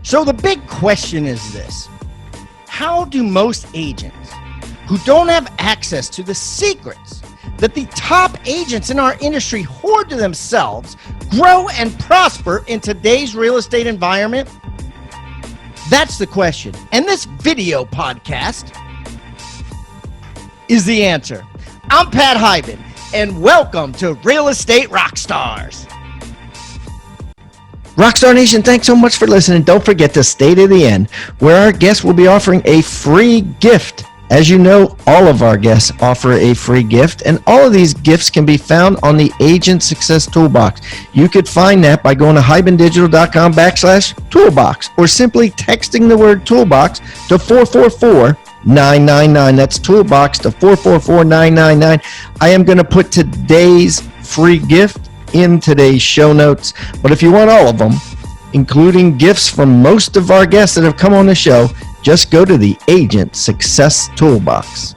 So the big question is this: how do most agents who don't have access to the secrets that the top agents in our industry hoard to themselves grow and prosper in today's real estate environment? That's the question. And this video podcast is the answer. I'm Pat Hiban, and welcome to Real Estate Rockstars. Rockstar Nation, thanks so much for listening. Don't forget to stay to the end, where our guests will be offering a free gift. As you know, all of our guests offer a free gift, and all of these gifts can be found on the Agent Success Toolbox. You could find that by going to hibandigital.com/toolbox, or simply texting the word toolbox to 444-999. That's toolbox to 444-999. I am going to put today's free gift in today's show notes, but if you want all of them, including gifts from most of our guests that have come on the show, just go to the Agent Success Toolbox.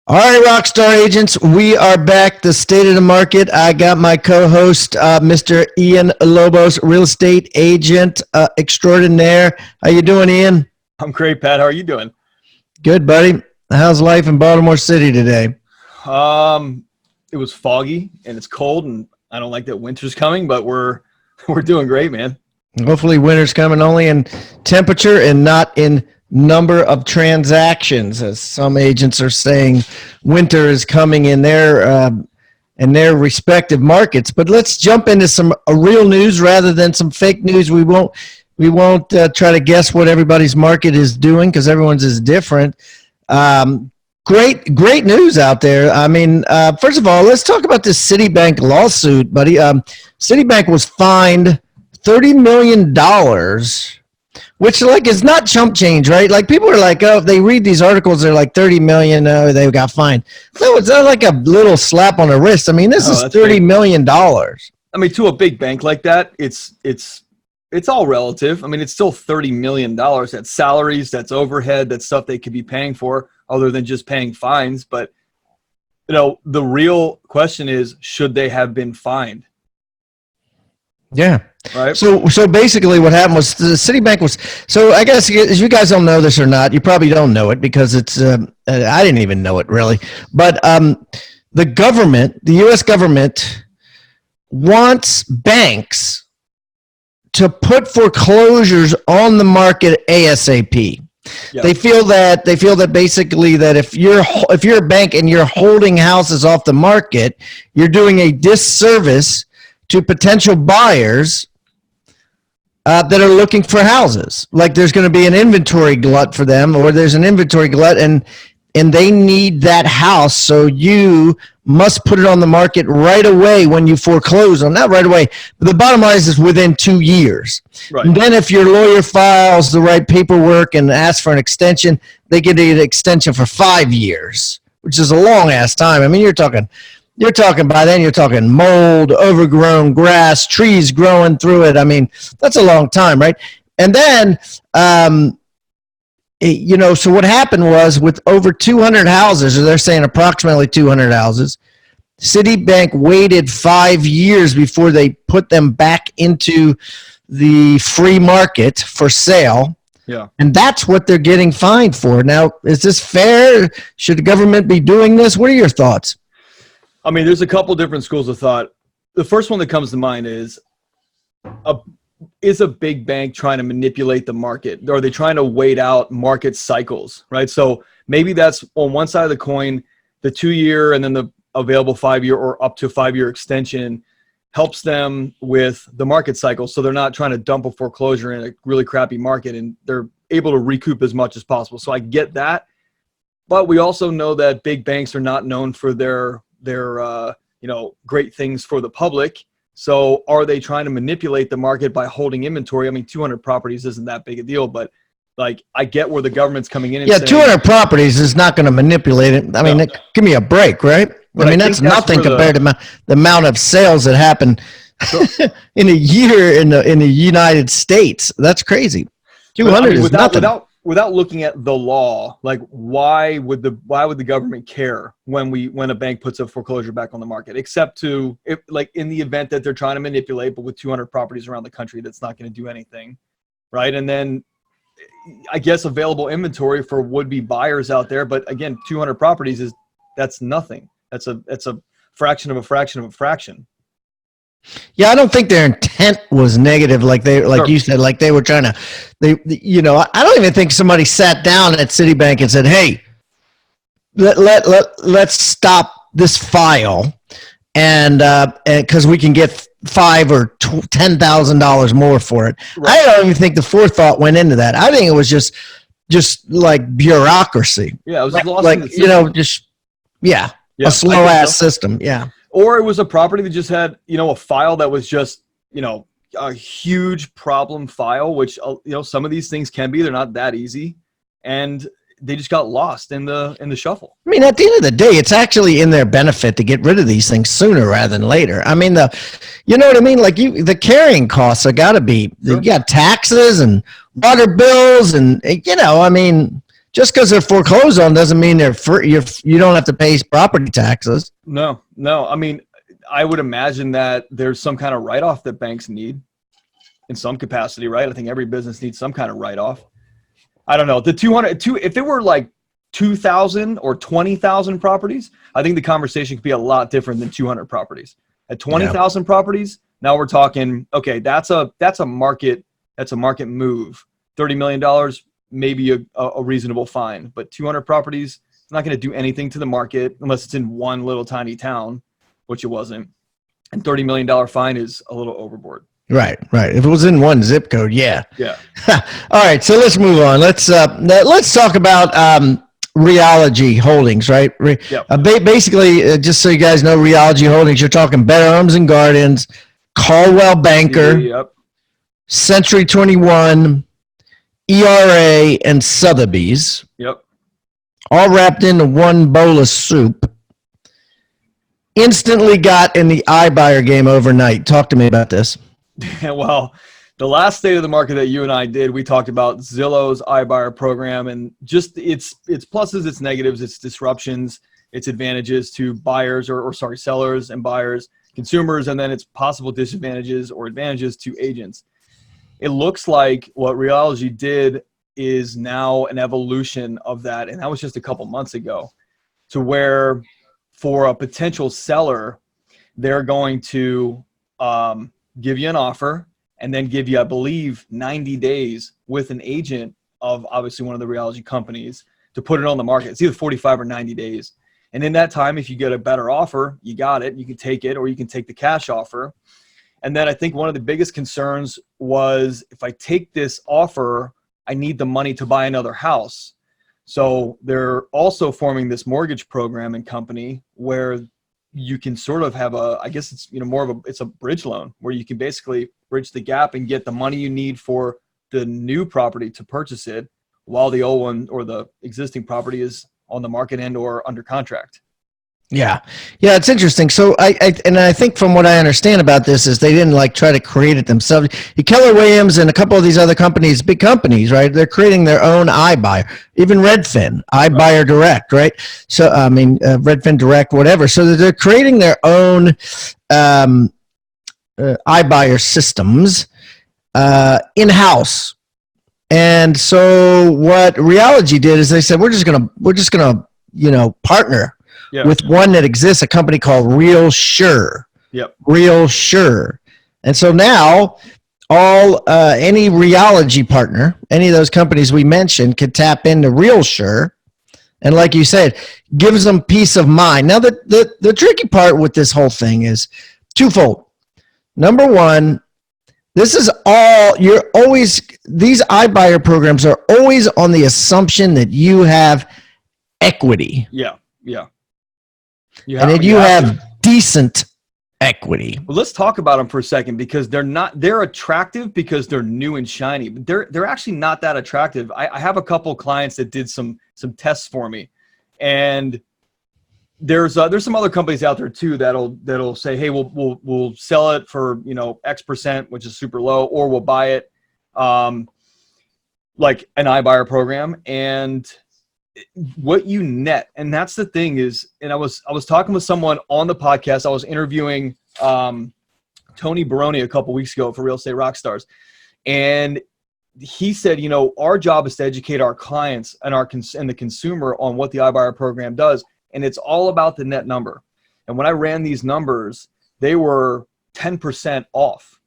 All right, Rockstar Agents, we are back. The state of the market. I got my co-host, Mr. Ian Lobas, real estate agent extraordinaire. How you doing, Ian? I'm great, Pat. How are you doing? Good, buddy. How's life in Baltimore City today? It was foggy and it's cold, and I don't like that winter's coming, but we're doing great, man. Hopefully winter's coming only in temperature and not in number of transactions, as some agents are saying winter is coming in their respective markets. But let's jump into some real news rather than some fake news. We won't try to guess what everybody's market is doing because everyone's is different. Great news out there. I mean, first of all, let's talk about this Citibank lawsuit, buddy. Citibank was fined $30 million, which is not chump change, right? Like, people are like, oh, if they read these articles, they're like $30 million, they got fined. No, it's not like a little slap on the wrist. I mean, this is $30 million. I mean, to a big bank like that, it's all relative. I mean, it's still $30 million. That's salaries, that's overhead, that's stuff they could be paying for other than just paying fines. But, the real question is, should they have been fined? Yeah. Right. So basically what happened was the Citibank was, so I guess you guys don't know this or not, you probably don't know it because it's, I didn't even know it really, but the U.S. government wants banks to put foreclosures on the market ASAP. Yep. They feel that basically that if you're a bank and you're holding houses off the market, you're doing a disservice to potential buyers that are looking for houses. Like, there's going to be an inventory glut for them, or there's an inventory glut and they need that house, so you must put it on the market right away when you foreclose on. Not right away, but the bottom line is within 2 years. Right. And then if your lawyer files the right paperwork and asks for an extension, they get an extension for 5 years, which is a long ass time. I mean, you're talking by then, you're talking mold, overgrown grass, trees growing through it. I mean, that's a long time, right? And then, so what happened was, with over 200 houses, or they're saying approximately 200 houses, Citibank waited 5 years before they put them back into the free market for sale. Yeah. And that's what they're getting fined for. Now, is this fair? Should the government be doing this? What are your thoughts? I mean, there's a couple different schools of thought. The first one that comes to mind is a big bank trying to manipulate the market? Are they trying to wait out market cycles, right? So maybe that's on one side of the coin, the 2-year and then the available 5-year or up to 5-year extension helps them with the market cycle. So they're not trying to dump a foreclosure in a really crappy market, and they're able to recoup as much as possible. So I get that. But we also know that big banks are not known for their great things for the public. So are they trying to manipulate the market by holding inventory? I mean, 200 properties isn't that big a deal, but I get where the government's coming in and saying, 200 properties is not going to manipulate it. I mean, give me a break, right? I mean, that's nothing compared to the amount of sales that happen in a year in the United States. That's crazy. 200 is nothing. without looking at the law, like why would the government care when a bank puts a foreclosure back on the market, except to like in the event that they're trying to manipulate, but with 200 properties around the country, that's not going to do anything, right? And then I guess available inventory for would-be buyers out there, but again, 200 properties that's nothing. That's a fraction of a fraction of a fraction. Yeah, I don't think their intent was negative, like Sure. you said, like they were trying to. I don't even think somebody sat down at Citibank and said, "Hey, let's stop this file, and because we can get $5,000 or $10,000 more for it." Right. I don't even think the forethought went into that. I think it was just like bureaucracy. Yeah, it was like, lost in the system. A slow ass system. Yeah. Or it was a property that just had, a file that was just, a huge problem file, which, some of these things can be, they're not that easy. And they just got lost in the shuffle. I mean, at the end of the day, it's actually in their benefit to get rid of these things sooner rather than later. I mean, you know what I mean? Like the carrying costs are got to be, sure. You got taxes and water bills and, I mean, just because they're foreclosed on doesn't mean they're free. You don't have to pay property taxes. No. I mean, I would imagine that there's some kind of write-off that banks need in some capacity, right? I think every business needs some kind of write-off. I don't know. If there were like 2,000 or 20,000 properties, I think the conversation could be a lot different than 200 properties. At 20,000 properties, now we're talking, okay, that's a market move. $30 million, maybe a reasonable fine, but 200 properties, it's not going to do anything to the market unless it's in one little tiny town, which it wasn't. And $30 million fine is a little overboard. Right. If it was in one zip code, yeah. Yeah. All right, so let's move on. Let's talk about Realogy Holdings, right? Yep. Basically, just so you guys know, Realogy Holdings, you're talking Better Homes and Gardens, Caldwell Banker, yep. Century 21, ERA, and Sotheby's. Yep. All wrapped into one bowl of soup. Instantly got in the iBuyer game overnight. Talk to me about this. Well, the last State of the Market that you and I did, we talked about Zillow's iBuyer program and just its pluses, its negatives, its disruptions, its advantages to buyers or sellers and buyers, consumers, and then its possible disadvantages or advantages to agents. It looks like what Realogy did is now an evolution of that, and that was just a couple months ago, to where for a potential seller, they're going to give you an offer and then give you, I believe, 90 days with an agent of obviously one of the Realogy companies to put it on the market. It's either 45 or 90 days. And in that time, if you get a better offer, you got it. You can take it, or you can take the cash offer. And then I think one of the biggest concerns was, if I take this offer, I need the money to buy another house. So they're also forming this mortgage program and company where you can sort of have it's a bridge loan where you can basically bridge the gap and get the money you need for the new property to purchase it while the old one or the existing property is on the market and or under contract. Yeah, it's interesting. So I think from what I understand about this is they didn't try to create it themselves. Keller Williams and a couple of these other companies, big companies, right? They're creating their own iBuyer, even Redfin, iBuyer Direct, right? So I mean, Redfin Direct, whatever. So they're creating their own iBuyer systems in-house. And so what Realogy did is they said we're just gonna partner. Yeah. With one that exists, a company called RealSure. Yep. RealSure. And so now any Realogy partner, any of those companies we mentioned, could tap into RealSure. And like you said, gives them peace of mind. Now, the tricky part with this whole thing is twofold. Number one, these iBuyer programs are always on the assumption that you have equity. Yeah. You have decent equity. Well, let's talk about them for a second, because they're attractive because they're new and shiny, but they're actually not that attractive. I have a couple clients that did some tests for me, and there's some other companies out there too that'll say, hey, we'll sell it for X%, which is super low, or we'll buy it. like an iBuyer program, and what you net. And that's the thing is, and I was talking with someone on the podcast. I was interviewing Tony Baroni a couple weeks ago for Real Estate Rockstars, and he said, you know, our job is to educate our clients and the consumer on what the iBuyer program does, and it's all about the net number. And when I ran these numbers, they were 10% off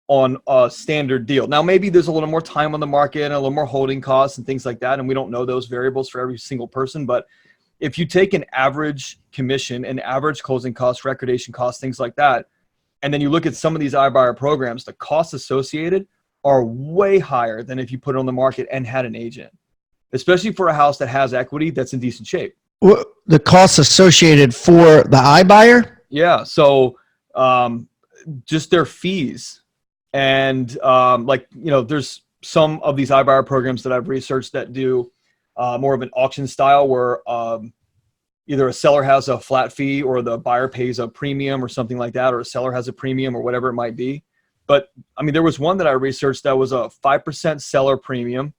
on a standard deal. Now, maybe there's a little more time on the market and a little more holding costs and things like that, and we don't know those variables for every single person. But if you take an average commission and average closing costs, recordation costs, things like that, and then you look at some of these iBuyer programs, the costs associated are way higher than if you put it on the market and had an agent, especially for a house that has equity that's in decent shape. The costs associated for the iBuyer? Yeah. So just their fees. And like, you know, there's some of these iBuyer programs that I've researched that do more of an auction style where either a seller has a flat fee or the buyer pays a premium or something like that, or a seller has a premium or whatever it might be. But I mean, there was one that I researched that was a 5% seller premium,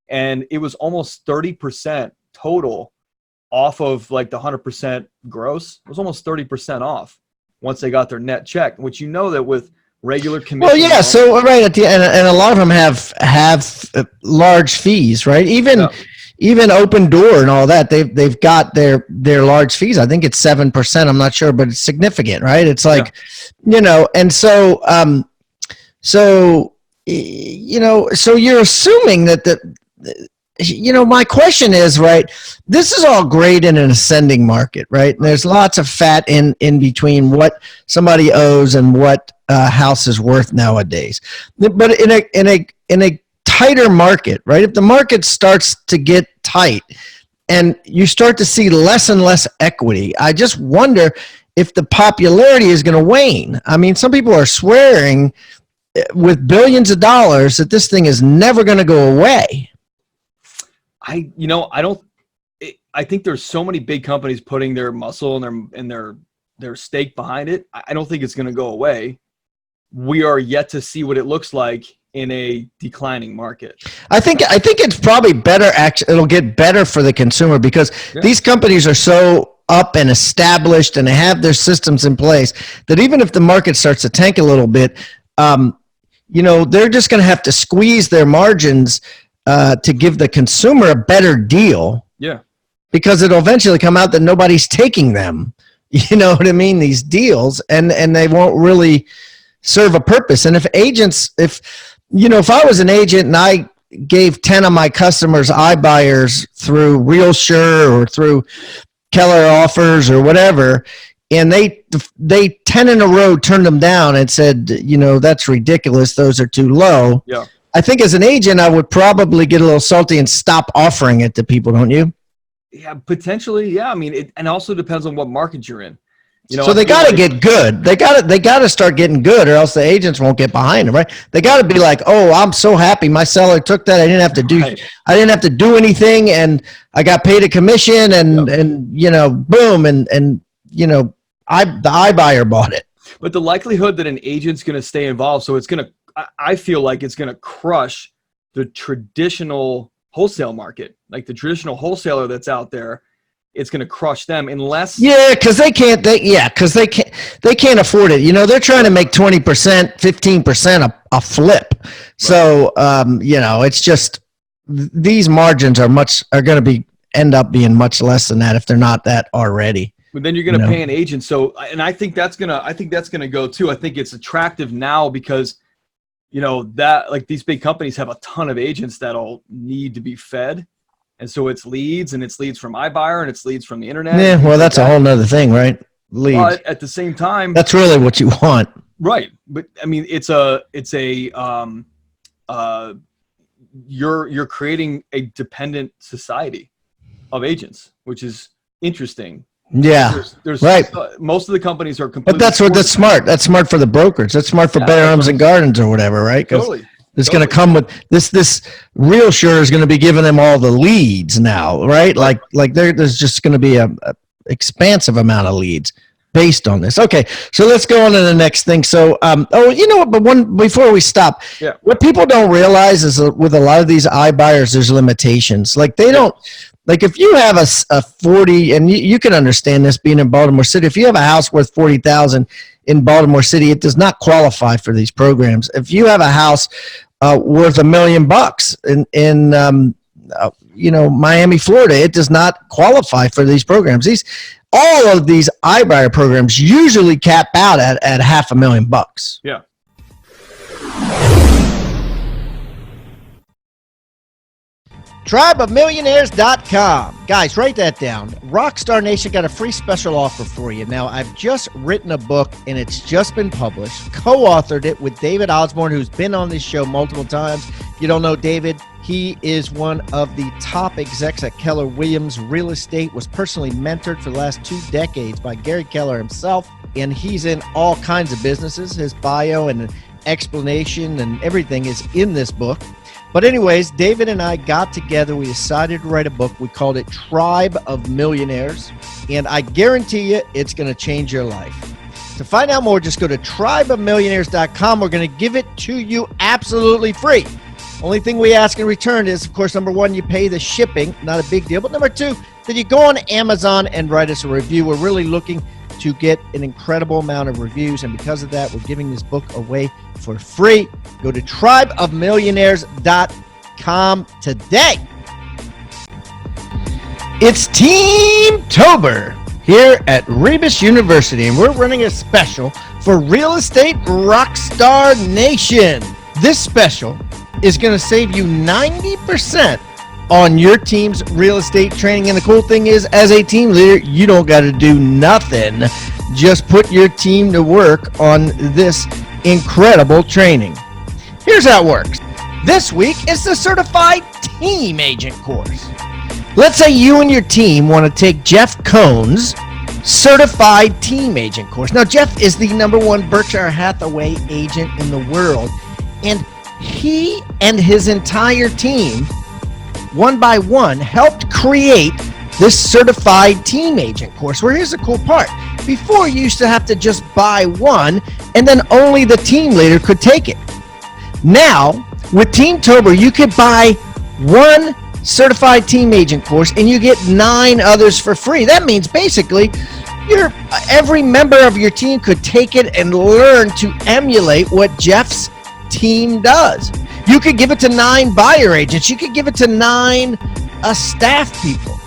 and it was almost 30% total off of like the 100% gross. It was almost 30% off once they got their net check, which, you know, that with regular commission. Well, yeah. So right at the end, and a lot of them have large fees, right? Even Open Door and all that, they've got their large fees. I think it's 7%. I'm not sure, but it's significant, right? It's like, you know, and so you know, so you're assuming that you know, my question is, right, this is all great in an ascending market, right? And there's lots of fat in between what somebody owes and what a house is worth nowadays. But in a tighter market, right? If the market starts to get tight and you start to see less and less equity, I just wonder if the popularity is going to wane. I mean, some people are swearing with billions of dollars that this thing is never going to go away. I think there's so many big companies putting their muscle and their stake behind it. I don't think it's going to go away. We are yet to see what it looks like in a declining market. I think it's probably better. Actually, it'll get better for the consumer because these companies are so up and established and they have their systems in place that even if the market starts to tank a little bit, you know, they're just going to have to squeeze their margins to give the consumer a better deal. Yeah. Because it'll eventually come out that nobody's taking them. You know what I mean? These deals, and they won't really serve a purpose. And if I was an agent and I gave 10 of my customers iBuyers through RealSure or through Keller Offers or whatever, and they 10 in a row turned them down and said, you know, that's ridiculous. Those are too low. Yeah. I think as an agent, I would probably get a little salty and stop offering it to people, don't you? Yeah, potentially. Yeah. I mean, it also depends on what market you're in. You know, so they got to get good. They got to start getting good, or else the agents won't get behind them, right? They got to be like, "Oh, I'm so happy my seller took that. I didn't have to do anything, and I got paid a commission, and you know, boom, and you know, the iBuyer bought it." But the likelihood that an agent's going to stay involved, so I feel like it's going to crush the traditional wholesale market, like the traditional wholesaler that's out there. It's going to crush them unless because they can't afford it. You know, they're trying to make 20%, 15% a flip. Right. So you know, it's just these margins are going to end up being much less than that if they're not that already. But then you're going to pay an agent. So, and I think that's going to go too. I think it's attractive now because, you know, that like these big companies have a ton of agents that'll need to be fed. And so it's leads, and it's leads from iBuyer, and it's leads from the internet. Yeah, well, that's a whole nother thing, right? Leads. But at the same time, that's really what you want, right? But I mean, you're creating a dependent society of agents, which is interesting. Yeah, there's right. Most of the companies are completely. But that's smart. That's smart for the brokers. That's smart for Better Homes and Gardens or whatever, right? Totally. It's going to come with this RealSure is going to be giving them all the leads now, right? Like there's just going to be a expansive amount of leads. based on this. Okay, so let's go on to the next thing. So, you know what? But before we stop, what people don't realize is with a lot of these iBuyers, there's limitations. Like they don't, like if you have a 40, and you can understand this being in Baltimore City. If you have a house worth 40,000 in Baltimore City, it does not qualify for these programs. If you have a house worth $1 million in Miami, Florida, it does not qualify for these programs. All of these iBuyer programs usually cap out at $500,000. Yeah. TribeOfMillionaires.com. Guys, write that down. Rockstar Nation got a free special offer for you. Now, I've just written a book, and it's just been published. Co-authored it with David Osborne, who's been on this show multiple times. If you don't know David, he is one of the top execs at Keller Williams Real Estate, was personally mentored for the last 2 decades by Gary Keller himself, and he's in all kinds of businesses. His bio and explanation and everything is in this book. But anyways, David and I got together. We decided to write a book. We called it Tribe of Millionaires. And I guarantee you it's going to change your life. To find out more, just go to tribeofmillionaires.com. We're going to give it to you absolutely free. Only thing we ask in return is, of course, number one, you pay the shipping. Not a big deal. But number two, that you go on Amazon and write us a review. We're really looking to get an incredible amount of reviews. And because of that, we're giving this book away for free. Go to tribeofmillionaires.com today. It's Team-tober here at Rebus University, and we're running a special for Real Estate Rockstar Nation. This special is going to save you 90% on your team's real estate training. And the cool thing is, as a team leader, you don't got to do nothing. Just put your team to work on this incredible training. Here's how it works. This week is the Certified Team Agent course. Let's say you and your team want to take Jeff Cohn's Certified Team Agent course. Now, Jeff is the #1 Berkshire Hathaway agent in the world, and he and his entire team, one by one, helped create this Certified Team Agent course. Where here's the cool part. Before, you used to have to just buy one, and then only the team leader could take it. Now, with Team-tober, you could buy one Certified Team Agent course, and you get 9 others for free. That means basically every member of your team could take it and learn to emulate what Jeff's team does. You could give it to 9 buyer agents. You could give it to 9 staff people.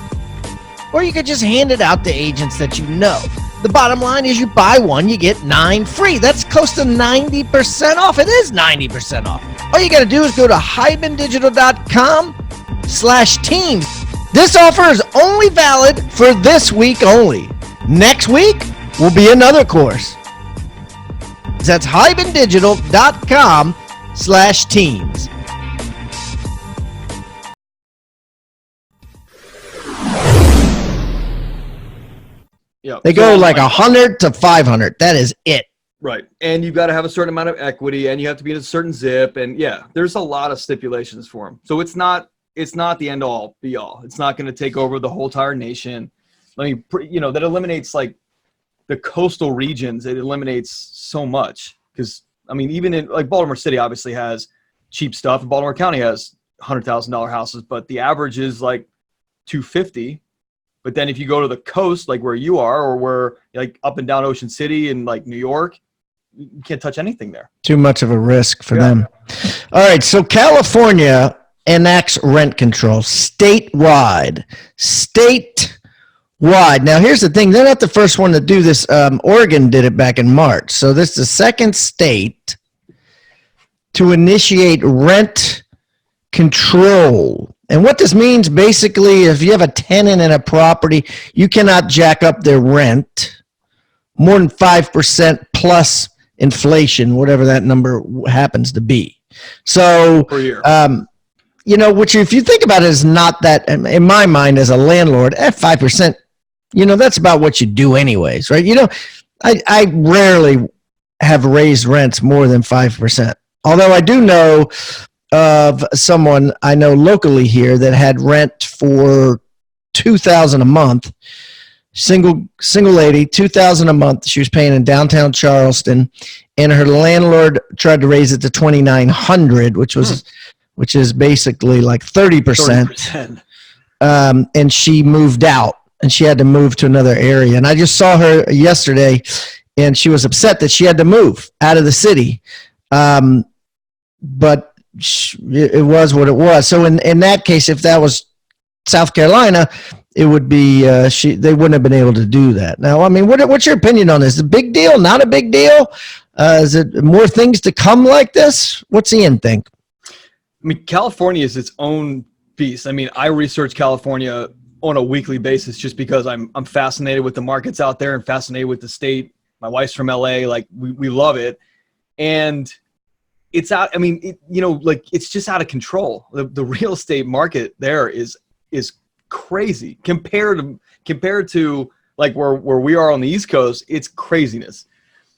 Or you could just hand it out to agents that you know. The bottom line is you buy one, you get 9 free. That's close to 90% off. It is 90% off. All you got to do is go to hibandigital.com/teams. This offer is only valid for this week only. Next week will be another course. That's hibandigital.com/teams. Yeah, they go like 100 to 500. That is it. Right. And you've got to have a certain amount of equity, and you have to be in a certain zip. And yeah, there's a lot of stipulations for them. So it's not the end all be all. It's not going to take over the whole entire nation. I mean, that eliminates like the coastal regions. It eliminates so much because, I mean, even in like Baltimore City obviously has cheap stuff, and Baltimore County has $100,000 houses, but the average is like $250,000. But then if you go to the coast, like where you are, or where like up and down Ocean City and like New York, you can't touch anything there. Too much of a risk for them. All right. So California enacts rent control statewide. Now, here's the thing. They're not the first one to do this. Oregon did it back in March. So this is the second state to initiate rent control. And what this means, basically, if you have a tenant in a property, you cannot jack up their rent more than 5% plus inflation, whatever that number happens to be. So, per year. Which if you think about it is not that, in my mind as a landlord, at 5%, that's about what you do anyways, right? I rarely have raised rents more than 5%. Although I do know of someone I know locally here that had rent for $2,000 a month single lady, $2,000 a month. She was paying in downtown Charleston, and her landlord tried to raise it to $2,900, which is basically like 30%. 30%. And she moved out, and she had to move to another area. And I just saw her yesterday, and she was upset that she had to move out of the city. But it was what it was. So in that case, if that was South Carolina, it would be they wouldn't have been able to do that. Now, I mean, what's your opinion on this? A big deal? Not a big deal? Is it more things to come like this? What's Ian think? I mean, California is its own beast. I mean, I research California on a weekly basis just because I'm fascinated with the markets out there and fascinated with the state. My wife's from LA, like we love it, and it's out. I mean, it's just out of control. The real estate market there is crazy compared to like where we are on the East Coast. It's craziness.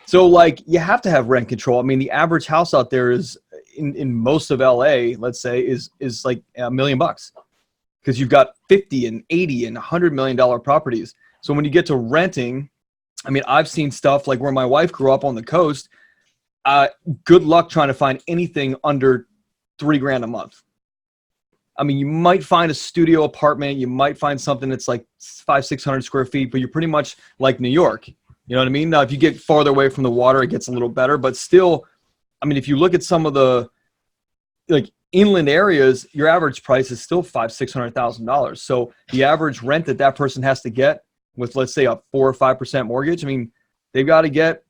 So like you have to have rent control. I mean, the average house out there is in most of LA, let's say, is like $1 million, because you've got 50 and 80 and $100 million properties. So when you get to renting, I mean, I've seen stuff like where my wife grew up on the coast. Good luck trying to find anything under $3,000 a month. I mean, you might find a studio apartment. You might find something that's like 500-600 square feet, but you're pretty much like New York. You know what I mean? Now, if you get farther away from the water, it gets a little better, but still, I mean, if you look at some of the like inland areas, your average price is still $500,000-600,000. So the average rent that person has to get with, let's say, a 4 or 5% mortgage, I mean, they've got to get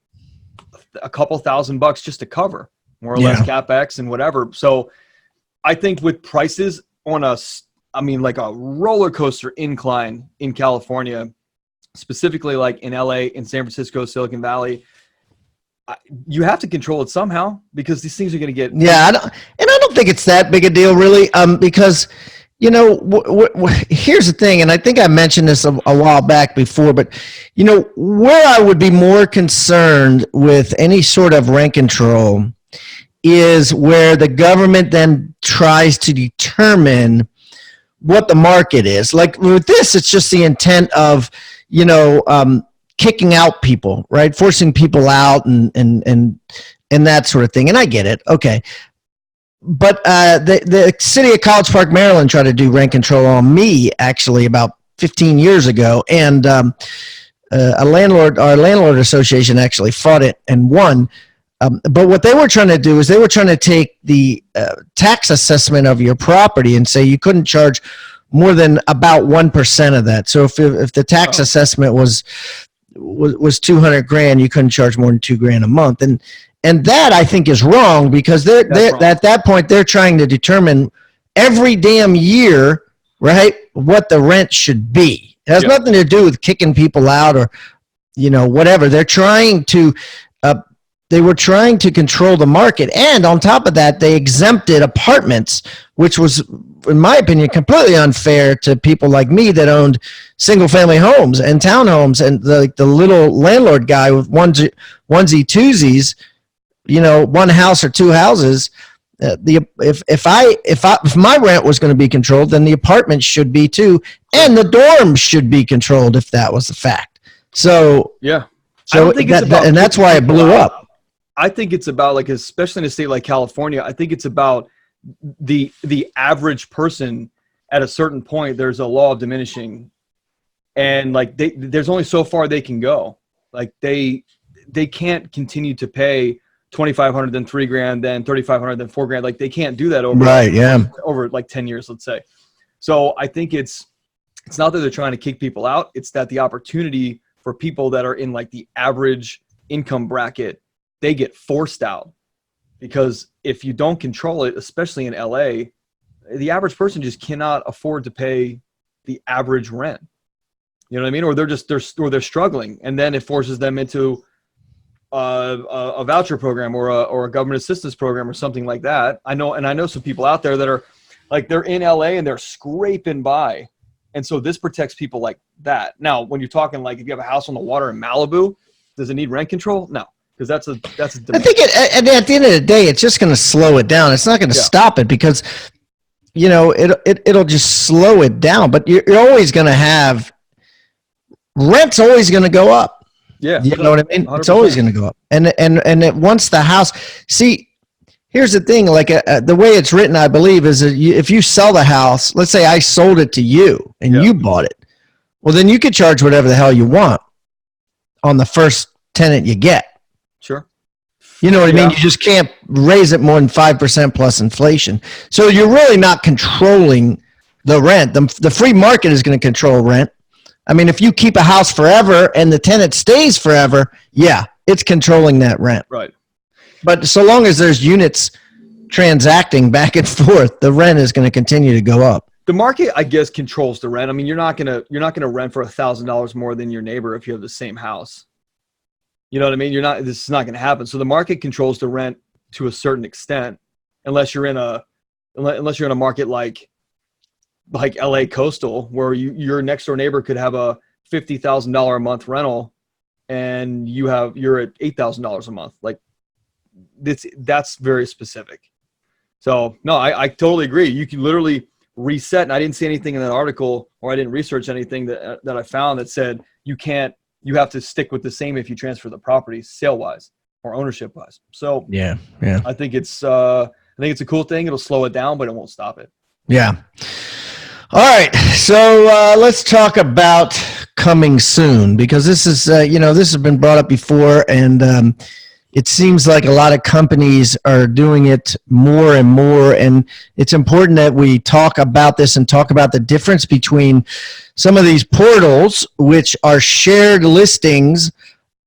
a couple $1,000 just to cover more or less CapEx and whatever. So I think with prices on like a roller coaster incline in California, specifically like in LA, in San Francisco, Silicon Valley, you have to control it somehow, because these things are going to get. Yeah. I don't think it's that big a deal really. Because, here's the thing. And I think I mentioned this a while back before, but where I would be more concerned with any sort of rent control is where the government then tries to determine what the market is. Like with this, it's just the intent of, kicking out people, right? Forcing people out and that sort of thing. And I get it. Okay. But the city of College Park, Maryland tried to do rent control on me actually about 15 years ago. And our landlord association actually fought it and won. But what they were trying to do is they were trying to take the tax assessment of your property and say you couldn't charge more than about 1% of that. So if the tax assessment was $200,000, you couldn't charge more than $2,000 a month. And that I think is wrong, because they're at that point they're trying to determine every damn year, right, what the rent should be. It has nothing to do with kicking people out or whatever. They're trying to they were trying to control the market, and on top of that, they exempted apartments, which was, in my opinion, completely unfair to people like me that owned single-family homes and townhomes, and the little landlord guy with onesie twosies, one house or two houses. If my rent was going to be controlled, then the apartment should be too, and the dorms should be controlled if that was the fact. So yeah, so I don't think and that's why it blew up. I think it's about, like, especially in a state like California, I think it's about the average person. At a certain point, there's a law of diminishing, and like there's only so far they can go. Like they can't continue to pay $2,500, then $3,000, then $3,500, then $4,000. Like they can't do that over like 10 years, let's say. So I think it's not that they're trying to kick people out. It's that the opportunity for people that are in like the average income bracket, they get forced out, because if you don't control it, especially in LA, the average person just cannot afford to pay the average rent. You know what I mean? Or they're struggling, and then it forces them into a voucher program or a government assistance program or something like that. I know some people out there that are like, they're in LA and they're scraping by, and so this protects people like that. Now, when you're talking like if you have a house on the water in Malibu, does it need rent control? No. Because that's a I think at the end of the day, it's just going to slow it down. It's not going to stop it, because it'll just slow it down. But you're always going to have rent's always going to go up. Yeah. You know what I mean? 100%. It's always going to go up. And once the house, see, here's the thing, like the way it's written, I believe, is that if you sell the house, let's say I sold it to you and you bought it, well, then you could charge whatever the hell you want on the first tenant you get. Sure. You know what I mean? You just can't raise it more than 5% plus inflation. So you're really not controlling the rent. The free market is going to control rent. I mean, if you keep a house forever and the tenant stays forever, yeah, it's controlling that rent. Right. But so long as there's units transacting back and forth, the rent is going to continue to go up. The market, I guess, controls the rent. I mean, you're not gonna rent for $1,000 more than your neighbor if you have the same house. You know what I mean? This is not gonna happen. So the market controls the rent to a certain extent, unless you're in a market like LA Coastal, where your next door neighbor could have a $50,000 a month rental, and you're at $8,000 a month. Like that's very specific. So no, I totally agree. You can literally reset, and I didn't see anything in that article, or I didn't research anything that I found that said you have to stick with the same if you transfer the property sale wise or ownership wise. So yeah, I think it's a cool thing. It'll slow it down, but it won't stop it. Yeah. All right, so let's talk about coming soon, because this is this has been brought up before, and it seems like a lot of companies are doing it more and more, and it's important that we talk about this and talk about the difference between some of these portals, which are shared listings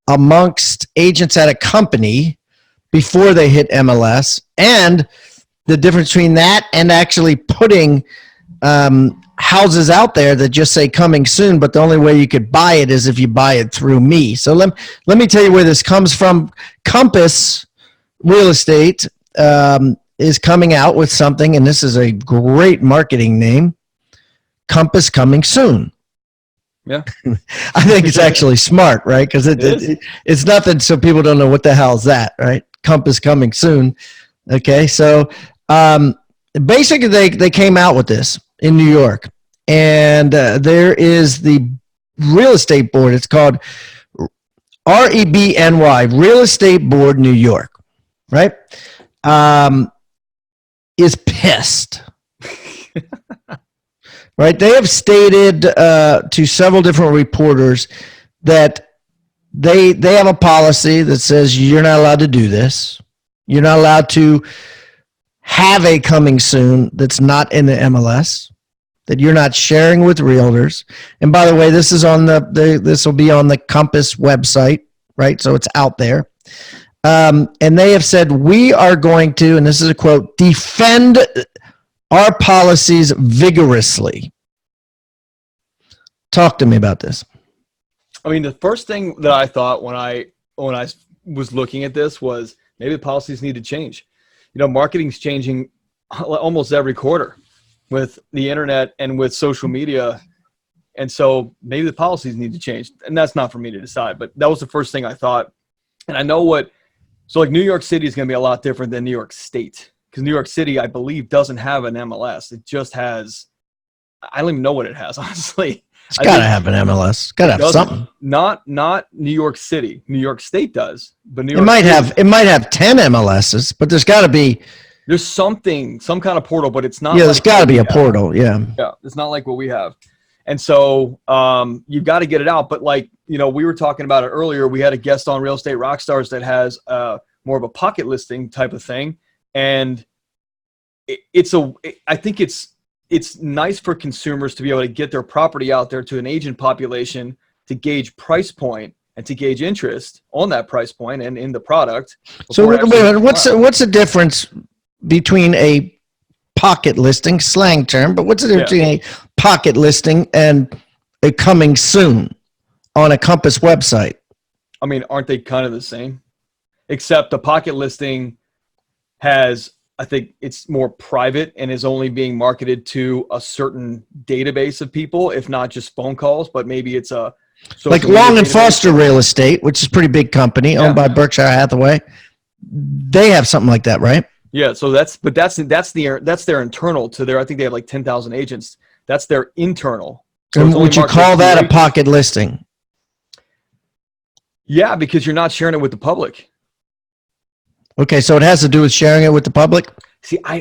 amongst agents at a company before they hit MLS, and the difference between that and actually putting houses out there that just say coming soon, but the only way you could buy it is if you buy it through me. So let me tell you where this comes from. Compass Real Estate is coming out with something, and this is a great marketing name, Compass Coming Soon. Yeah. I think it's actually smart, right? Because it's nothing so people don't know what the hell is that, right? Compass Coming Soon. Okay, so basically they came out with this in New York, and there is the real estate board. It's called REBNY, Real Estate Board New York, right? Is pissed. Right? They have stated to several different reporters that they have a policy that says you're not allowed to do this. You're not allowed to have a coming soon that's not in the MLS, that you're not sharing with realtors. And by the way, this is on this will be on the Compass website, right? So it's out there. And they have said, we are going to, and this is a quote, defend our policies vigorously. Talk to me about this. I mean, the first thing that I thought when I was looking at this was maybe the policies need to change. You know, marketing's changing almost every quarter with the internet and with social media. And so maybe the policies need to change. And that's not for me to decide, but that was the first thing I thought. And I know so like New York City is going to be a lot different than New York State, because New York City, I believe, doesn't have an MLS. It just has, I don't even know what it has, honestly. It's got to have an MLS. It's got to have something. Not New York City. New York State does, but New York it might have 10 MLSs, but there's got to be. There's some kind of portal, but it's not. Yeah, there's got to be a portal. Yeah. Yeah, it's not like what we have. And so you've got to get it out. But like, we were talking about it earlier. We had a guest on Real Estate Rockstars that has more of a pocket listing type of thing. And I think it's nice for consumers to be able to get their property out there to an agent population to gauge price point and to gauge interest on that price point and in the product. So what's the difference between a pocket listing, slang term, but what's the difference between a pocket listing and a coming soon on a Compass website? I mean, aren't they kind of the same? Except the pocket listing has, I think it's more private and is only being marketed to a certain database of people, if not just phone calls, but maybe it's a like Long and Foster Real Estate, which is a pretty big company owned by Berkshire Hathaway. They have something like that, right? Yeah. So that's their internal to their, I think they have like 10,000 agents. That's their internal. So and would you call that a pocket listing? Yeah, because you're not sharing it with the public. Okay, so it has to do with sharing it with the public? See, I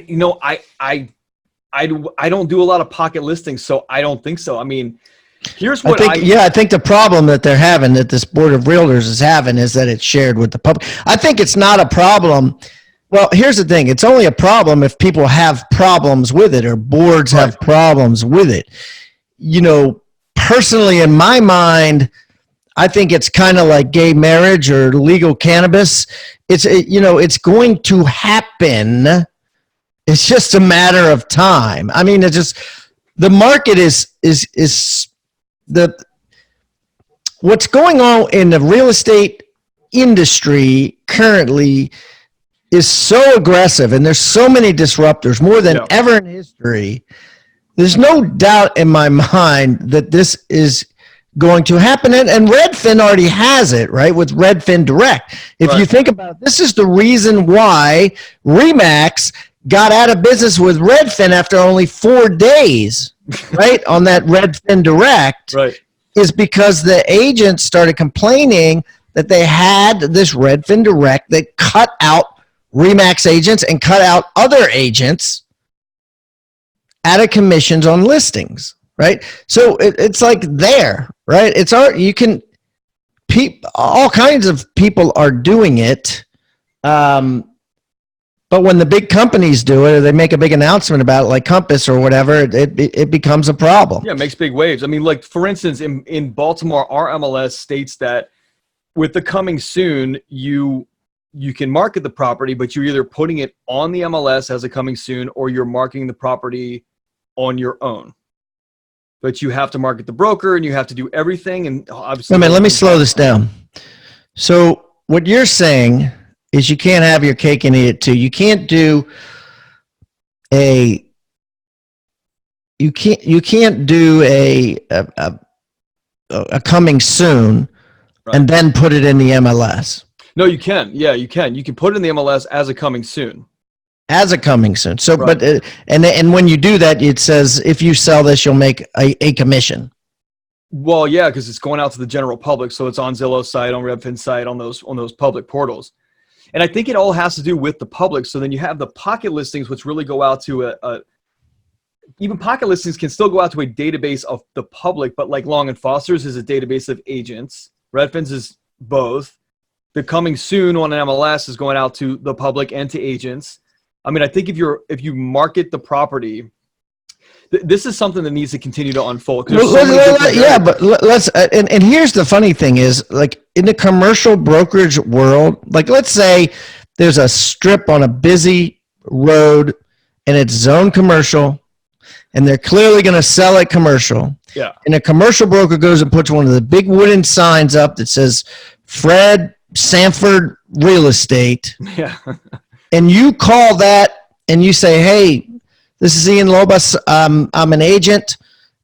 don't do a lot of pocket listings, so I don't think so. I mean, here's what I think the problem that they're having, that this board of realtors is having, is that it's shared with the public. I think it's not a problem. Well, here's the thing. It's only a problem if people have problems with it, or boards have problems with it. You know, personally, in my mind, I think it's kind of like gay marriage or legal cannabis. It's going to happen. It's just a matter of time. I mean, the market is what's going on in the real estate industry currently is so aggressive, and there's so many disruptors, more than ever in history. There's no doubt in my mind that this is going to happen. And Redfin already has it, right, with Redfin Direct. If you think about it, this is the reason why RE/MAX got out of business with Redfin after only 4 days, right, on that Redfin Direct, is because the agents started complaining that they had this Redfin Direct that cut out RE/MAX agents and cut out other agents out of commissions on listings. Right, so it's like there, right? It's all kinds of people are doing it, but when the big companies do it, or they make a big announcement about it, like Compass or whatever, it becomes a problem. Yeah, it makes big waves. I mean, like for instance, in Baltimore, our MLS states that with the coming soon, you can market the property, but you're either putting it on the MLS as a coming soon, or you're marketing the property on your own. But you have to market the broker, and you have to do everything. And obviously, let me slow this down. So what you're saying is you can't have your cake and eat it too. You can't do a coming soon and then put it in the MLS. No, you can. Yeah, you can. You can put it in the MLS as a coming soon. As a coming soon. So, but and when you do that, it says if you sell this, you'll make a commission. Well, yeah, because it's going out to the general public, so it's on Zillow's site, on Redfin's site, on those public portals. And I think it all has to do with the public. So then you have the pocket listings, which really go out to even pocket listings can still go out to a database of the public, but like Long and Foster's is a database of agents. Redfin's is both. The coming soon on an MLS is going out to the public and to agents. I mean, I think if you market the property, this is something that needs to continue to unfold. But let's. And here's the funny thing is, like in the commercial brokerage world, like let's say there's a strip on a busy road, and it's zone commercial, and they're clearly going to sell it commercial. Yeah. And a commercial broker goes and puts one of the big wooden signs up that says Fred Sanford Real Estate. Yeah. And you call that and you say, hey, this is Ian Lobas. I'm an agent,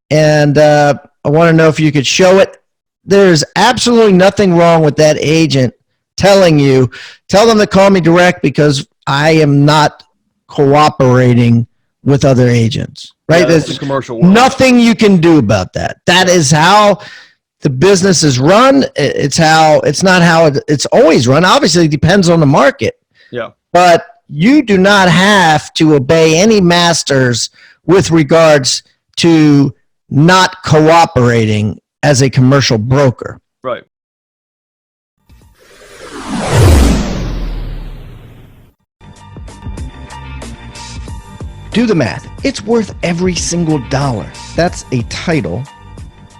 and I want to know if you could show it. There's absolutely nothing wrong with that agent tell them to call me direct because I am not cooperating with other agents. Right? Yeah, that's the commercial world. Nothing you can do about that. That is how the business is run. It's not how it's always run. Obviously, it depends on the market. Yeah. But you do not have to obey any masters with regards to not cooperating as a commercial broker. Right. Do the math. It's worth every single dollar. That's a title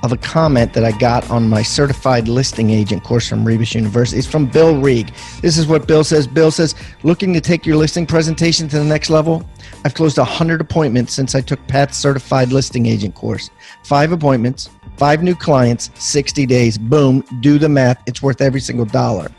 of a comment that I got on my certified listing agent course from Rebus University. It's from Bill Reeg. This is what Bill says. Bill says, looking to take your listing presentation to the next level? I've closed 100 appointments since I took Pat's certified listing agent course. 5 appointments, 5 new clients, 60 days. Boom, do the math. It's worth every single dollar.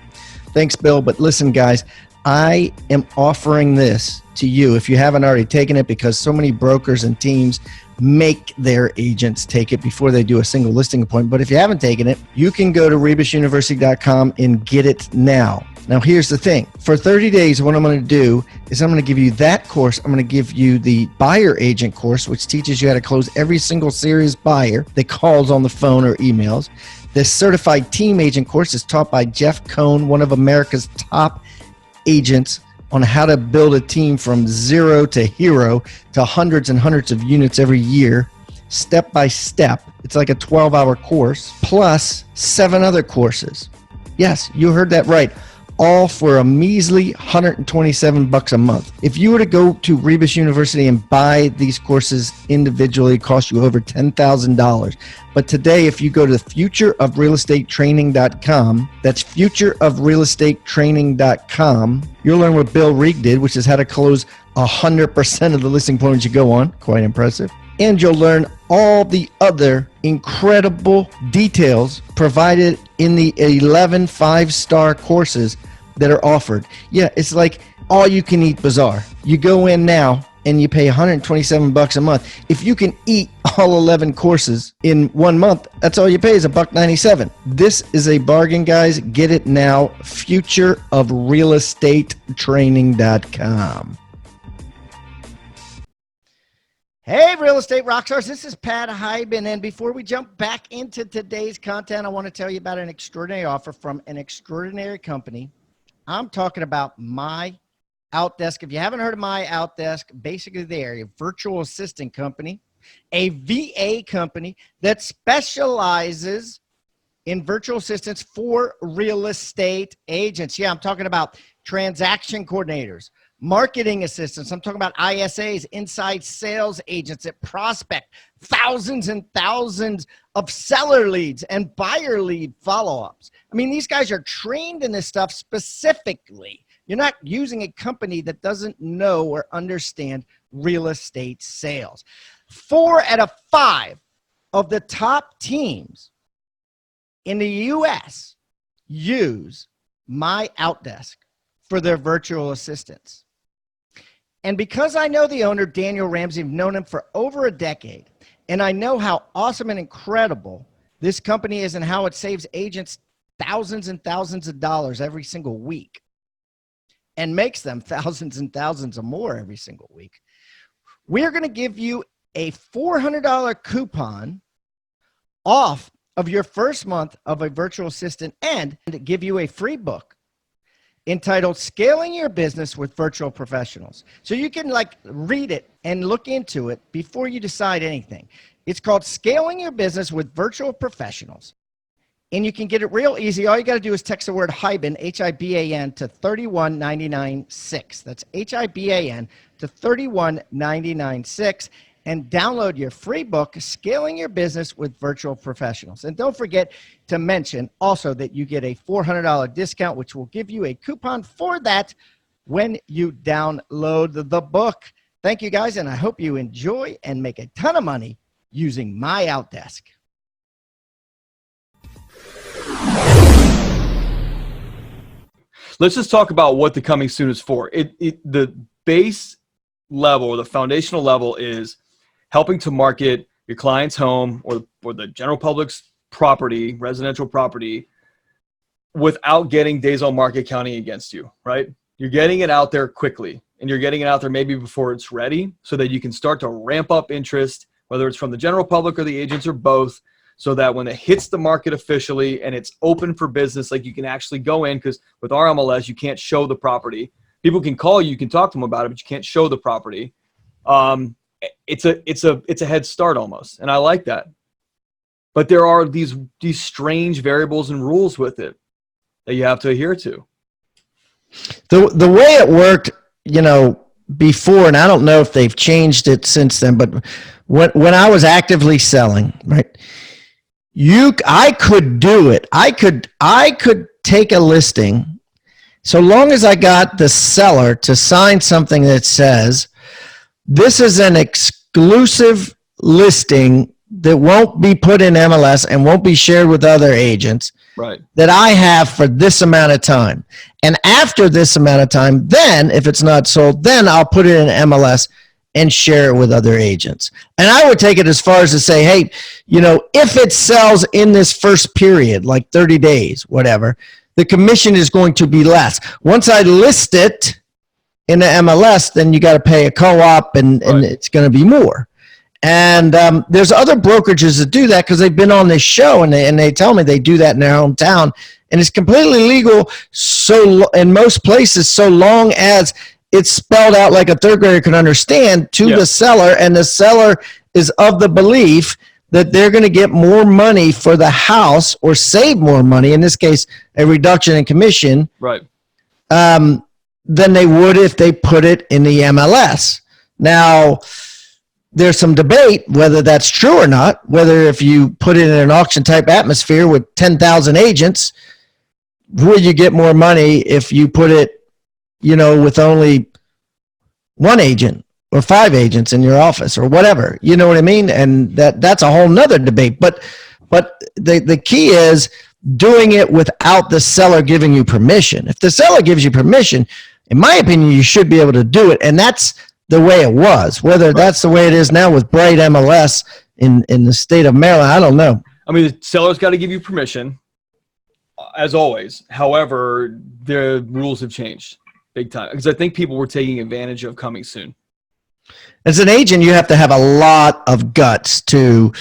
Thanks, Bill. But listen, guys, I am offering this to you if you haven't already taken it, because so many brokers and teams make their agents take it before they do a single listing appointment. But if you haven't taken it, you can go to rebusuniversity.com and get it now. Now, here's the thing. For 30 days, what I'm going to do is I'm going to give you that course. I'm going to give you the buyer agent course, which teaches you how to close every single serious buyer that calls on the phone or emails. This certified team agent course is taught by Jeff Cohn, one of America's top agents, on how to build a team from zero to hero to hundreds and hundreds of units every year, step by step. It's like a 12-hour course, plus 7 other courses. Yes, you heard that right. All for a measly $127 a month. If you were to go to Rebus University and buy these courses individually, it costs you over $10,000. But today, if you go to futureofrealestatetraining.com, that's futureofrealestatetraining.com, you'll learn what Bill Reed did, which is how to close 100% of the listing appointments you go on. Quite impressive. And you'll learn all the other incredible details provided in the 11 5-star courses that are offered. Yeah, it's like all you can eat bazaar. You go in now and you pay $127 a month. If you can eat all 11 courses in 1 month, that's all you pay is $197. This is a bargain, guys. Get it now. Futureofrealestatetraining.com. Hey, real estate rockstars, this is Pat Hiban, and before we jump back into today's content, I want to tell you about an extraordinary offer from an extraordinary company. I'm talking about My Outdesk. If you haven't heard of My Outdesk, basically they're a virtual assistant company, a VA company that specializes in virtual assistants for real estate agents. Yeah, I'm talking about transaction coordinators, marketing assistants. I'm talking about ISAs, inside sales agents that prospect thousands and thousands of seller leads and buyer lead follow-ups. I mean, these guys are trained in this stuff specifically. You're not using a company that doesn't know or understand real estate sales. 4 out of 5 of the top teams in the U.S. use My Outdesk for their virtual assistants. And because I know the owner, Daniel Ramsey, I've known him for over a decade, and I know how awesome and incredible this company is and how it saves agents thousands and thousands of dollars every single week and makes them thousands and thousands of more every single week, we're going to give you a $400 coupon off of your first month of a virtual assistant and give you a free book entitled Scaling Your Business with Virtual Professionals. So you can read it and look into it before you decide anything. It's called Scaling Your Business with Virtual Professionals. And you can get it real easy. All you got to do is text the word Hiban, H-I-B-A-N, to 31996. That's H-I-B-A-N to 31996. And download your free book, Scaling Your Business with Virtual Professionals. And don't forget to mention also that you get a $400 discount, which will give you a coupon for that when you download the book. Thank you, guys, and I hope you enjoy and make a ton of money using My Outdesk. Let's just talk about what the coming soon is for. The base level or the foundational level is helping to market your client's home or the general public's property, residential property, without getting days on market counting against you, right? You're getting it out there quickly, and you're getting it out there maybe before it's ready so that you can start to ramp up interest, whether it's from the general public or the agents or both, so that when it hits the market officially and it's open for business, like you can actually go in, because with our MLS, you can't show the property. People can call you, you can talk to them about it, but you can't show the property. It's a head start almost, and I like that. But there are these strange variables and rules with it that you have to adhere to. The way it worked, before, and I don't know if they've changed it since then, but when I was actively selling, right, I could do it. I could take a listing, so long as I got the seller to sign something that says, this is an exclusive listing that won't be put in MLS and won't be shared with other agents, right, that I have for this amount of time. And after this amount of time, then if it's not sold, then I'll put it in MLS and share it with other agents. And I would take it as far as to say, hey, if it sells in this first period, like 30 days, whatever, the commission is going to be less. Once I list it in the MLS, then you got to pay a co-op and it's going to be more. And there's other brokerages that do that because they've been on this show, and they tell me they do that in their hometown, and it's completely legal. So in most places, so long as it's spelled out like a third grader can understand to the seller, and the seller is of the belief that they're going to get more money for the house or save more money. In this case, a reduction in commission, right? Than they would if they put it in the MLS. Now, there's some debate whether that's true or not, whether if you put it in an auction type atmosphere with 10,000 agents, would you get more money if you put it, with only one agent or 5 agents in your office or whatever, you know what I mean? And that's a whole nother debate. But the key is doing it without the seller giving you permission. If the seller gives you permission, in my opinion, you should be able to do it. And that's the way it was. Whether that's the way it is now with Bright MLS in the state of Maryland, I don't know. I mean, the seller's got to give you permission, as always. However, the rules have changed big time because I think people were taking advantage of coming soon. As an agent, you have to have a lot of guts to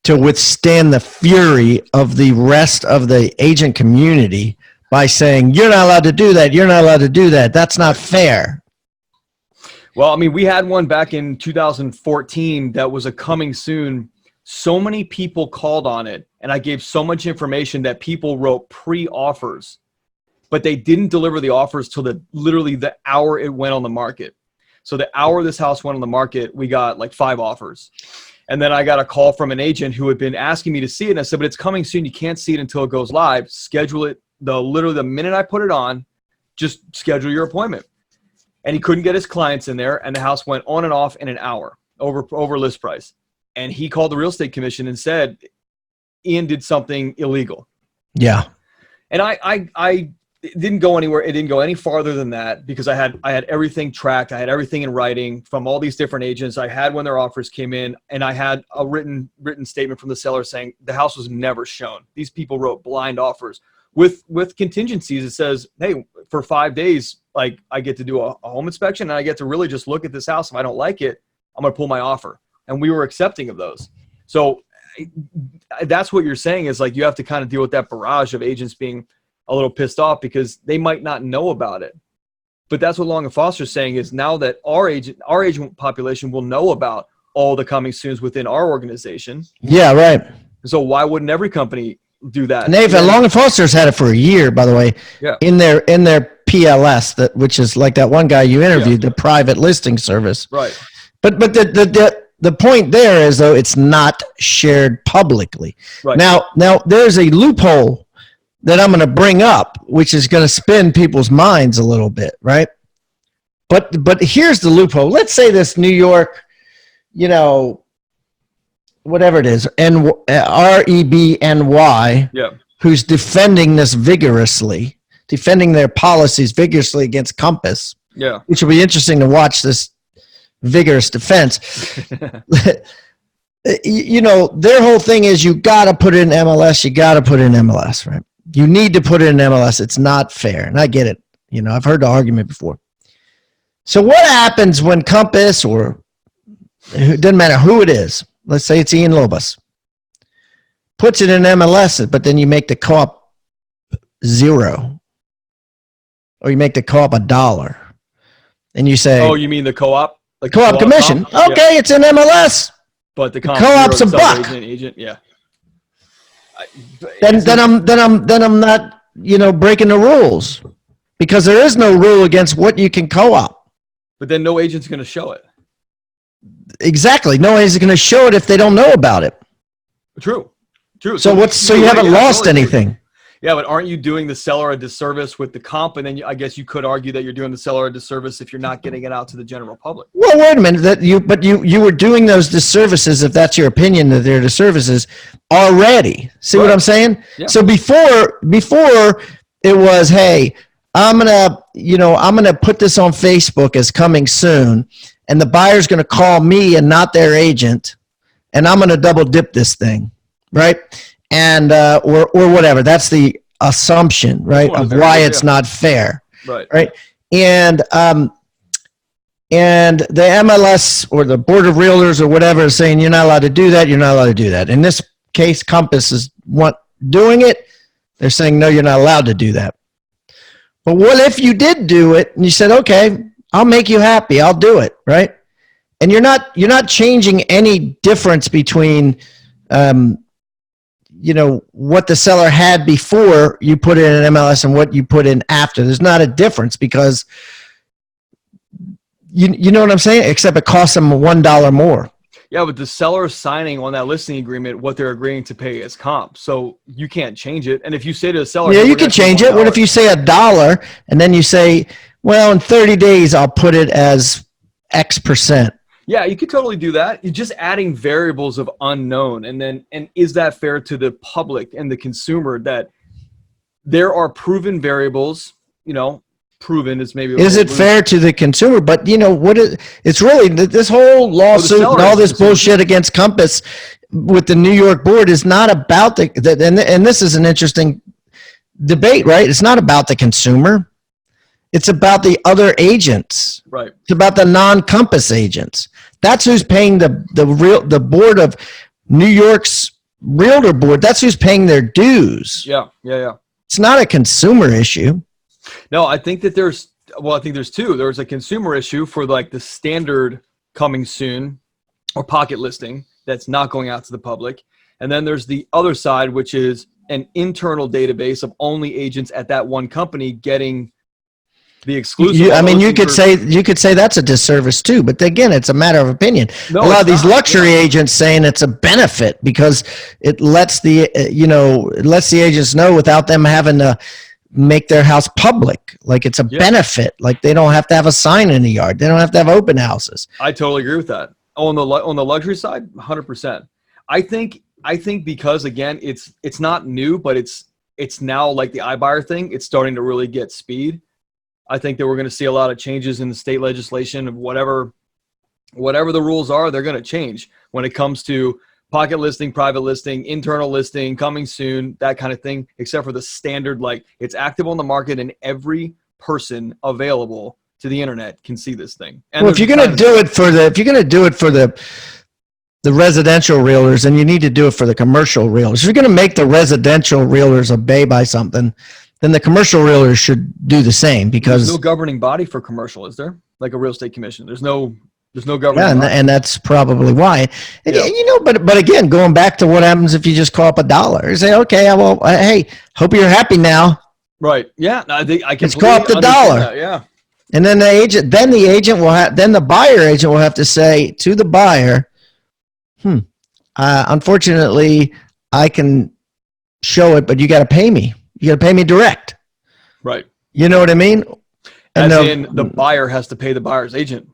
withstand the fury of the rest of the agent community by saying, you're not allowed to do that. You're not allowed to do that. That's not fair. Well, I mean, we had one back in 2014 that was a coming soon. So many people called on it, and I gave so much information that people wrote pre-offers, but they didn't deliver the offers till literally the hour it went on the market. So the hour this house went on the market, we got like 5 offers. And then I got a call from an agent who had been asking me to see it. And I said, but it's coming soon. You can't see it until it goes live. Schedule it literally the minute I put it on, just schedule your appointment. And he couldn't get his clients in there, and the house went on and off in an hour over list price. And he called the real estate commission and said, Ian did something illegal. Yeah. And I it didn't go anywhere. It didn't go any farther than that because I had everything tracked. I had everything in writing from all these different agents. I had when their offers came in, and I had a written statement from the seller saying the house was never shown. These people wrote blind offers with contingencies. It says, hey, for 5 days, like I get to do a home inspection, and I get to really just look at this house. If I don't like it, I'm going to pull my offer. And we were accepting of those. So that's what you're saying is like you have to kind of deal with that barrage of agents being a little pissed off because they might not know about it. But that's what Long and Foster is saying is now that our agent population will know about all the coming soons within our organization. Yeah, right. So why wouldn't every company do that? Nathan, Long and Foster's had it for a year, by the way. Yeah. In their PLS, which is like that one guy you interviewed, the private listing service. Right. But the point there is though it's not shared publicly. Right. Now there's a loophole that I'm going to bring up, which is going to spin people's minds a little bit, right? But here's the loophole. Let's say this New York, whatever it is, REBNY, who's defending this vigorously, defending their policies vigorously against Compass, which will be interesting to watch this vigorous defense. Their whole thing is you got to put it in MLS. You got to put it in MLS, right? You need to put it in MLS. It's not fair. And I get it. I've heard the argument before. So what happens when Compass or it doesn't matter who it is, let's say it's Ian Lobas, puts it in MLS, but then you make the co-op $0 or you make the co-op $1 and you say, oh, you mean the co-op? Like co-op commission. Okay, it's in MLS. But the co-op's $1. Agent, yeah. Then I'm not, breaking the rules because there is no rule against what you can co-op. But then no agent's going to show it. Exactly. No agent's going to show it if they don't know about it. True. So you haven't lost anything. Yeah, but aren't you doing the seller a disservice with the comp? And then I guess you could argue that you're doing the seller a disservice if you're not getting it out to the general public. Well, wait a minute. You were doing those disservices, if that's your opinion that they're disservices, already. See what I'm saying? Yeah. So before it was, hey, I'm gonna put this on Facebook as coming soon, and the buyer's gonna call me and not their agent, and I'm gonna double dip this thing, right? And or whatever. That's the assumption, right, of why it's not fair. Right. Right. And and the MLS or the Board of Realtors or whatever is saying you're not allowed to do that, you're not allowed to do that. In this case, Compass is doing it. They're saying, no, you're not allowed to do that. But what if you did do it and you said, okay, I'll make you happy, I'll do it, right? And you're not changing any difference between what the seller had before you put in an MLS and what you put in after. There's not a difference because you know what I'm saying? Except it costs them $1 more. Yeah, but the seller signing on that listing agreement what they're agreeing to pay as comp. So you can't change it. And if you say to the seller, yeah, you can change it. What if you say $1 and then you say, well, in 30 days, I'll put it as X percent. Yeah, you could totally do that. You're just adding variables of unknown. And is that fair to the public and the consumer that there are proven variables, proven is maybe. Is it fair to the consumer? But it's really this whole lawsuit and all this bullshit against Compass with the New York board is not about and this is an interesting debate, right? It's not about the consumer. It's about the other agents. Right. It's about the non-Compass agents. That's who's paying the board of New York's realtor board. That's who's paying their dues. Yeah. It's not a consumer issue. No, I think that there's two. There's a consumer issue for like the standard coming soon or pocket listing that's not going out to the public. And then there's the other side, which is an internal database of only agents at that one company getting the exclusive. You could say that's a disservice too, but again, it's a matter of opinion. No, a lot of these luxury agents saying it's a benefit because it lets the agents know without them having to make their house public. Like it's a benefit. Like they don't have to have a sign in the yard. They don't have to have open houses. I totally agree with that. On the luxury side, 100%. I think because again, it's not new, but it's now like the iBuyer thing. It's starting to really get speed. I think that we're going to see a lot of changes in the state legislation of whatever the rules are, they're going to change when it comes to pocket listing, private listing, internal listing, coming soon, that kind of thing, except for the standard, like it's active on the market and every person available to the internet can see this thing. And well, if you're going to do it for the residential realtors, then you need to do it for the commercial realtors. If you're going to make the residential realtors obey by something, then the commercial realtors should do the same because there's no governing body for commercial, is there? Like a real estate commission. There's no governing body. And that's probably why. But again, going back to what happens if you just call up $1. You say, okay, hey, hope you're happy now. Right. Yeah. I think I can just call up the $1. That, yeah. And then the buyer agent will have to say to the buyer, unfortunately, I can show it, but you got to pay me. You got to pay me direct. Right. You know what I mean? And then the buyer has to pay the buyer's agent.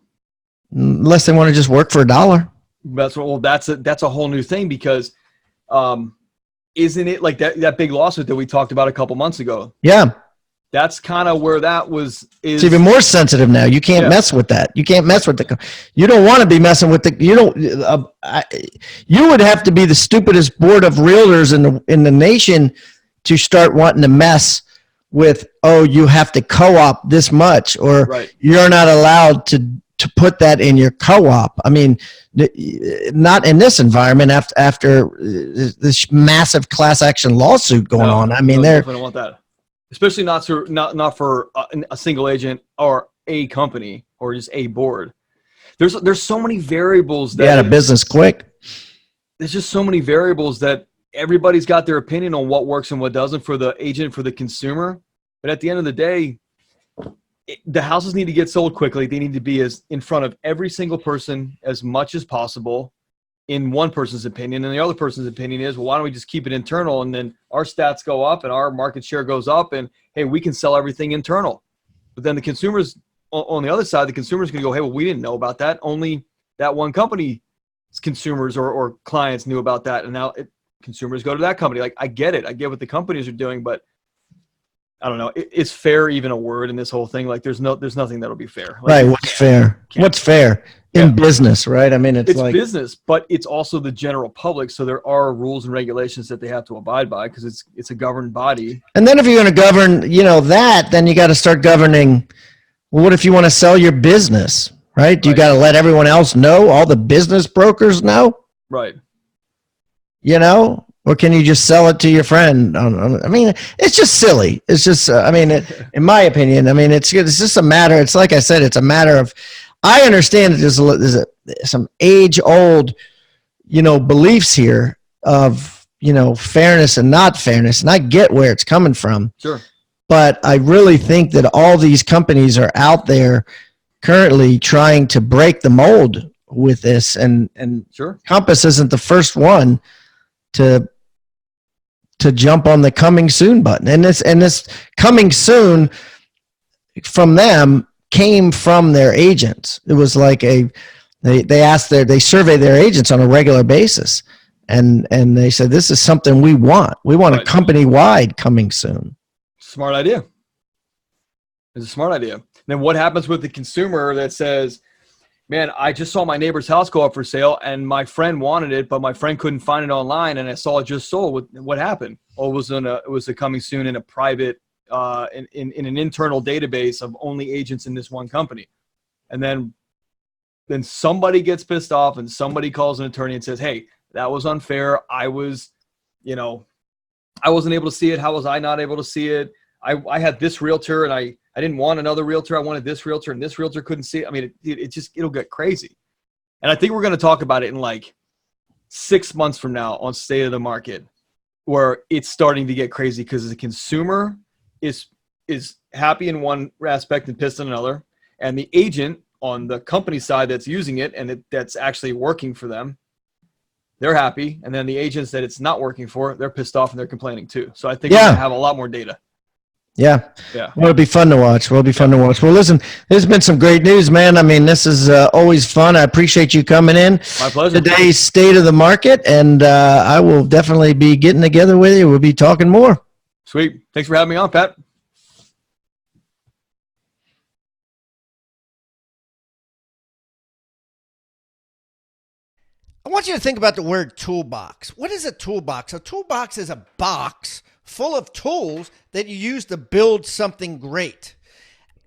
Unless they want to just work for $1. That's a whole new thing because isn't it like that big lawsuit that we talked about a couple months ago? Yeah. That's kind of where that it's even more sensitive now. You can't mess with that. You can't mess with you don't want to be messing with you would have to be the stupidest board of realtors in the nation to start wanting to mess with, you have to co-op this much, or you're not allowed to put that in your co-op. I mean, not in this environment after this massive class action lawsuit going on. I mean, they definitely don't want that, especially not for a single agent or a company or just a board. There's so many variables that a business quick. There's just so many variables that everybody's got their opinion on what works and what doesn't for the agent, for the consumer. But at the end of the day, the houses need to get sold quickly. They need to be as in front of every single person as much as possible in one person's opinion. And the other person's opinion is, well, why don't we just keep it internal? And then our stats go up and our market share goes up and, hey, we can sell everything internal. But then the consumers on the other side, the consumer's going to go, hey, well, we didn't know about that. Only that one company's consumers or clients knew about that. And now consumers go to that company. Like, I get it. I get what the companies are doing, but I don't know. Is fair even a word in this whole thing? Like, there's nothing that'll be fair. Like, right. What's fair? What's fair in business, right? I mean, it's like business, but it's also the general public. So there are rules and regulations that they have to abide by because it's a governed body. And then if you're going to govern, that, then you got to start governing. Well, what if you want to sell your business? right? Do you Right. got to let everyone else know? All the business brokers know, Right. you know? Or can you just sell it to your friend? I mean, it's just silly. It's just, in my opinion, I mean, it's just a matter. It's like I said, it's a matter of, I understand that there's some age old, beliefs here of, fairness and not fairness. And I get where it's coming from. Sure. But I really think that all these companies are out there currently trying to break the mold with this. And Sure. Compass isn't the first one to jump on the coming soon button. And this coming soon from them came from their agents. It was like they survey their agents on a regular basis. And they said, this is something we want. We want a company-wide coming soon. Smart idea. It's a smart idea. Then what happens with the consumer that says, man, I just saw my neighbor's house go up for sale and my friend wanted it, but my friend couldn't find it online and I saw it just sold. What happened? Oh, it was a coming soon in a private, in an internal database of only agents in this one company. And then somebody gets pissed off and somebody calls an attorney and says, hey, that was unfair. I wasn't able to see it. How was I not able to see it? I had this realtor and I didn't want another realtor. I wanted this realtor and this realtor couldn't see it. I mean, it'll get crazy. And I think we're going to talk about it in like 6 months from now on State of the Market, where it's starting to get crazy because the consumer is happy in one aspect and pissed in another. And the agent on the company side that's using it and that's actually working for them, they're happy. And then the agents that it's not working for, they're pissed off and they're complaining too. So I think we're going to have a lot more data. Yeah. Yeah. Well, it'll be fun to watch. Well, listen, there's been some great news, man. I mean, this is always fun. I appreciate you coming in. My pleasure. Today's State of the Market, and I will definitely be getting together with you. We'll be talking more. Sweet. Thanks for having me on, Pat. I want you to think about the word toolbox. What is a toolbox? A toolbox is a box full of tools that you use to build something great.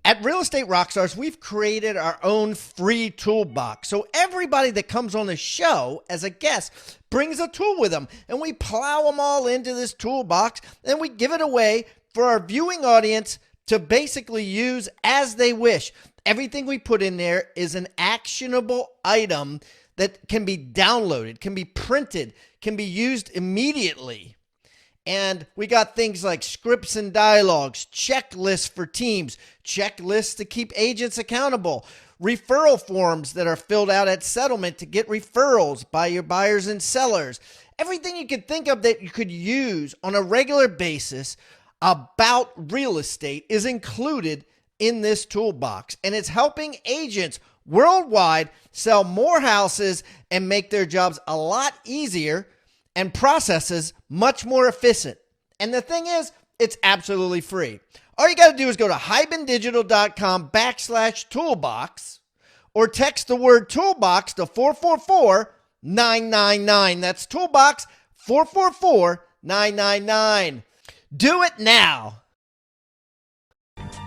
At Real Estate Rockstars, we've created our own free toolbox. So everybody that comes on the show as a guest brings a tool with them, and we plow them all into this toolbox, and we give it away for our viewing audience to basically use as they wish. Everything we put in there is an actionable item that can be downloaded, can be printed, can be used immediately. And we got things like scripts and dialogues, checklists for teams, checklists to keep agents accountable, referral forms that are filled out at settlement to get referrals by your buyers and sellers. Everything you could think of that you could use on a regular basis about real estate is included in this toolbox. And it's helping agents worldwide sell more houses and make their jobs a lot easier and processes much more efficient. And the thing is, it's absolutely free. All you got to do is go to hibandigital.com/toolbox or text the word toolbox to 444-999. That's toolbox 444-999. Do it now.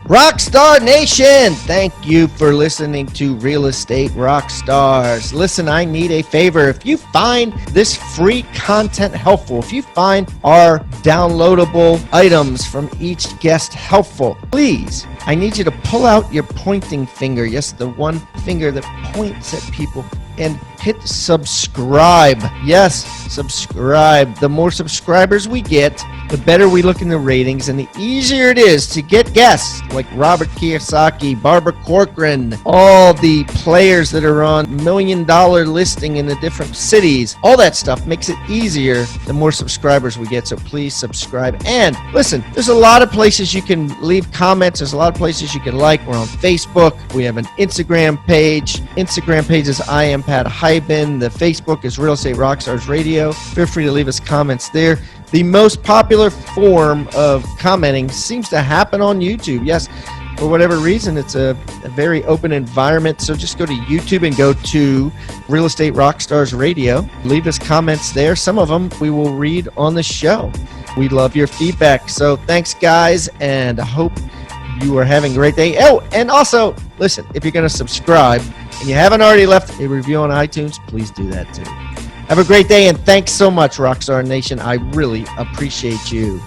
Rockstar Nation, thank you for listening to Real Estate Rockstars. Listen, I need a favor. If you find this free content helpful, if you find our downloadable items from each guest helpful, please, I need you to pull out your pointing finger. Yes, the one finger that points at people, and hit subscribe. Yes, subscribe. The more subscribers we get, the better we look in the ratings, and the easier it is to get guests like Robert Kiyosaki, Barbara Corcoran, all the players that are on $1 million listing in the different cities. All that stuff makes it easier the more subscribers we get, so please subscribe. And listen, there's a lot of places you can leave comments. There's a lot of places you can like. We're on Facebook. We have an Instagram page. Instagram page is I am Pat Hiban. The Facebook is Real Estate Rockstars Radio. Feel free to leave us comments there. The most popular form of commenting seems to happen on YouTube. Yes, for whatever reason, it's a very open environment. So just go to YouTube and go to Real Estate Rockstars Radio. Leave us comments there. Some of them we will read on the show. We love your feedback. So thanks, guys, and I hope you are having a great day. Oh, and also, listen, if you're going to subscribe, and you haven't already left a review on iTunes, please do that too. Have a great day, and thanks so much, Rockstar Nation. I really appreciate you.